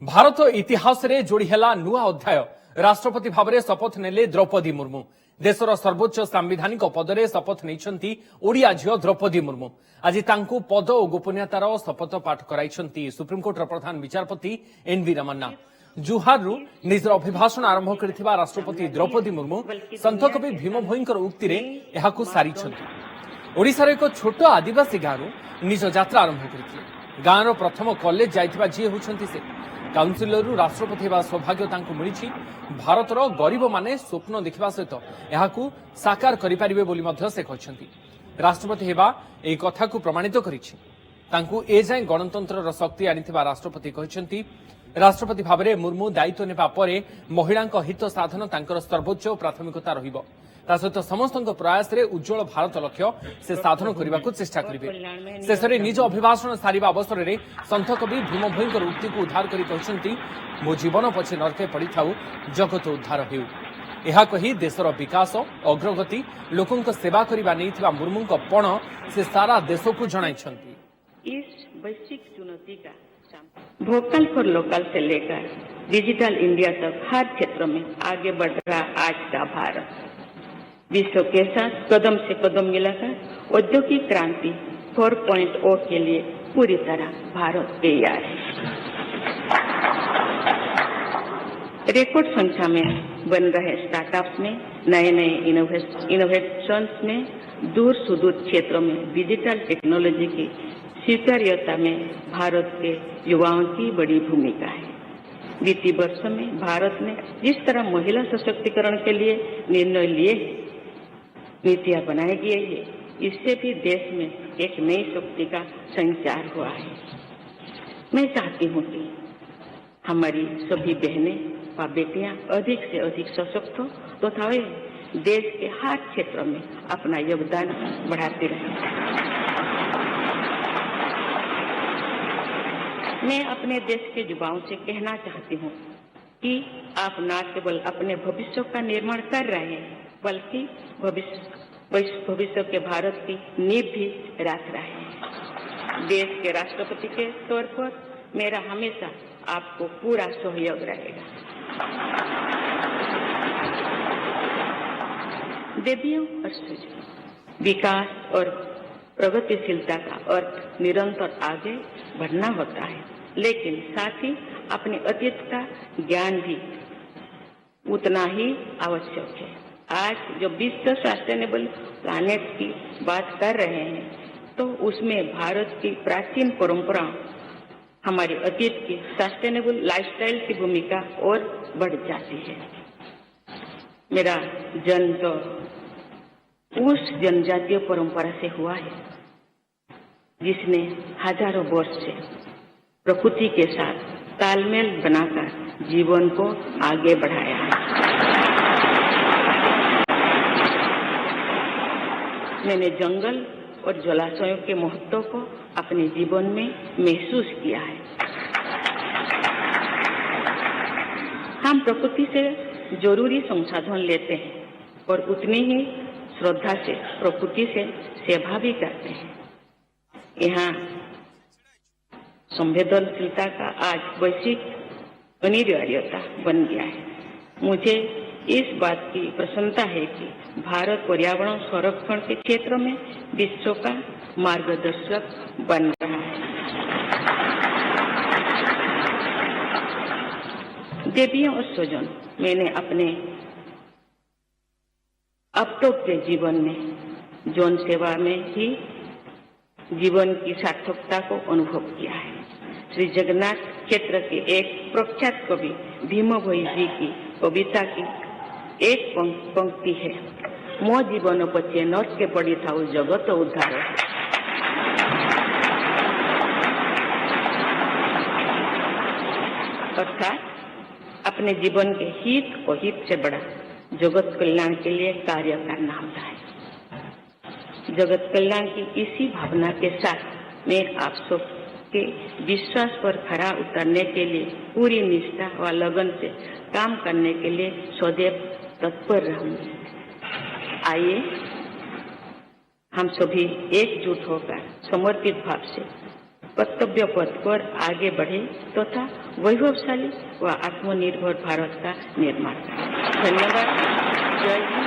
भारत इतिहास रे जोड़ी हेला नुआ अध्याय राष्ट्रपति भाव में शपथ नेले द्रौपदी मुर्मू। देशर सर्वोच्च सांविधानिक पदरे शपथ नहीं ओडिया झील द्रौपदी मुर्मू। आज तांकु पद और गोपनीयतार शपथ पाठ कराई सुप्रीमकोर्टर प्रधान विचारपति एनवी रमन्ना। जुहारू निजर अभिभाषण आरंभ कर राष्ट्रपति द्रौपदी मुर्मू संत कवि भीम भोईंकर उक्ति रे सारी। ओडिशार एक छोट आदिवासी गाँव निज यात्रा आरंभ करथिले। गाँवर प्रथम कॉलेज जाइथिबा जी होछंती से काउंसिलर राष्ट्रपति होगा सौभाग्य तांको मिलिछि। भारतर गरीब माने स्वप्न देखिबा सहित एहाकु साकार करि परिबे बोली मध्य से कहछंती। राष्ट्रपति हेबा एई कथाकु प्रमाणित करिछि। तांकु ए जाय गणतंत्रर शक्ति आनिथिबा राष्ट्रपति कहछंती। राष्ट्रपति भाबरे मुर्मू दायित्व नेबा परे महिलांक हित साधन तांकर सर्वोच्च प्राथमिकता रहिबो। ता सहित समस्त प्रयास रे उज्जवल भारत लक्ष्य से साधन करने को चेष्टा करेंगे। शेष में निज अभिभाषण सारिबा अवसर में संत कवि भीम भोईंकर उक्ति को उद्धार करी कहते मो जीवन पछे नरके पड़ी थाउ जगत उद्धार हेउ। यह कही देशर विकास अग्रगति लोकों सेवा करने नहीं मुर्मू पण से सारा देश को जणाइछंती। इस वैश्विक चुनौती का वोकल फॉर लोकल से लेकर डिजिटल इंडिया तक हर क्षेत्र में आगे बढ़ रहा आज का भारत विश्व के साथ कदम से कदम मिलाकर औद्योगिक क्रांति 4.0 के लिए पूरी तरह भारत तैयार है। रिकॉर्ड संख्या में बन रहे स्टार्टअप्स में नए इनोवेशंस में दूर सुदूर क्षेत्रों में डिजिटल टेक्नोलॉजी की स्वीकार्यता में भारत के युवाओं की बड़ी भूमिका है। बीते वर्षों में भारत ने जिस तरह महिला सशक्तिकरण के लिए निर्णय लिए नीतियां बनाई गई है, इससे भी देश में एक नई शक्ति का संचार हुआ है। मैं चाहती हूँ कि हमारी सभी बहनें व बेटियां अधिक से अधिक सशक्त हो तथा वे देश के हर क्षेत्र में अपना योगदान बढ़ाते रहें। मैं अपने देश के युवाओं से कहना चाहती हूँ कि आप न केवल अपने भविष्य का निर्माण कर रहे हैं बल्कि भविष्य के भारत की नींव भी रख रहे हैं। देश के राष्ट्रपति के तौर पर मेरा हमेशा आपको पूरा सहयोग रहेगा। देवियों और सूर्य विकास और प्रगतिशीलता का अर्थ निरंतर आगे बढ़ना होता है, लेकिन साथ ही अपने अतीत का ज्ञान भी उतना ही आवश्यक है। आज जो विश्व सस्टेनेबल प्लैनेट की बात कर रहे हैं तो उसमें भारत की प्राचीन परंपरा हमारे अतीत की सस्टेनेबल लाइफस्टाइल की भूमिका और बढ़ जाती है। मेरा जन्म तो उस जनजातीय परंपरा से हुआ है जिसने हजारों वर्ष से प्रकृति के साथ तालमेल बनाकर जीवन को आगे बढ़ाया है। मैंने जंगल और जलाशयों के महत्व को अपने जीवन में महसूस किया है। हम प्रकृति से जरूरी संसाधन लेते हैं और उतनी ही श्रद्धा से प्रकृति से सेवा भी करते हैं। यहाँ संवेदनशीलता का आज वैश्विक अनिवार्यता बन गया है। मुझे इस बात की प्रसन्नता है कि भारत पर्यावरण संरक्षण के क्षेत्र में विश्व का मार्गदर्शक बन रहा है। देवियों और स्वजन, मैंने अपने अब तक के जीवन में जौन सेवा में ही जीवन की सार्थकता को अनुभव किया है। श्री जगन्नाथ क्षेत्र के एक प्रख्यात कवि भीम भोई जी की कविता की एक पंक्ति है, मो जीवन पछे नरके पड़ी थाउ जगत उद्धार। अर्थात अपने जीवन के हित और हित से बड़ा जगत कल्याण के लिए कार्य करना होता है। जगत कल्याण की इसी भावना के साथ मैं आप सब के विश्वास पर खरा उतरने के लिए पूरी निष्ठा व लगन से काम करने के लिए सदैव तत्पर रहूंगी। आइए हम सभी एकजुट होकर समर्पित भाव से कर्तव्य पथ पर आगे बढ़े तथा वैभवशाली व आत्मनिर्भर भारत का निर्माण करें। धन्यवाद। जय हिंद।